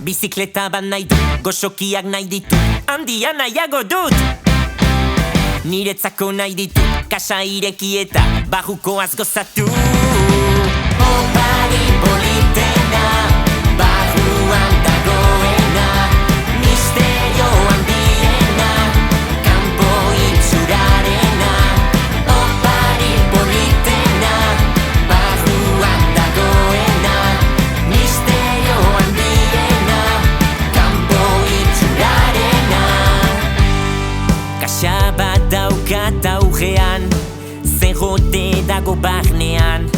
Bizikleta bat nahi du, goxokiak nahi ditu, handia nahiago dut. Niretzako nahi ditu, kasa ireki eta barrukoaz gozatu. Opari politena, barruan dagoena, misterio handiena, kanpo itxurarena. Opari politena, barruan dagoena, misterio handiena, kanpo itxurarena. Kaxa bat daukat aurrean, zegote dago barnean,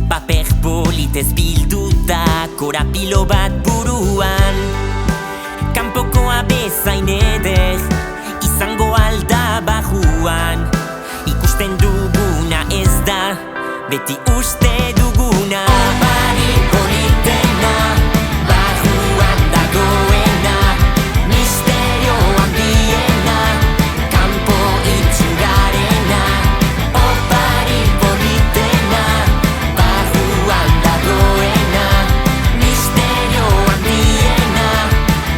paper politez bilduta, korapilo bat buruan. Kanpokoa bezain eder, izango alda barruan. Ikusten duguna ez da, beti uste duguna. Opari politena, barruan dagoena, misterio handiena, kanpo itxurarena. Opari politena, barruan dagoena, misterio handiena,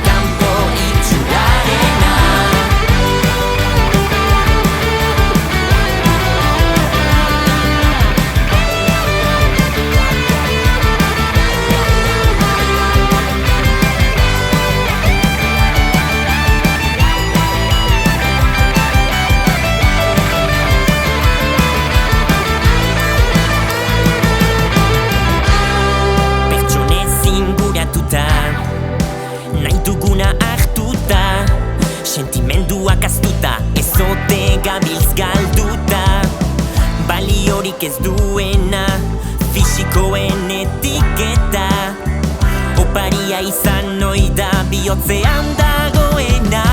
kanpo itxurarena. Nahi duguna hartuta, sentimenduak aztuta, ezote gabiltz galduta. Baliorik ez duena, fisikoen etiketa. Oparia izan oida bihotzean dagoena.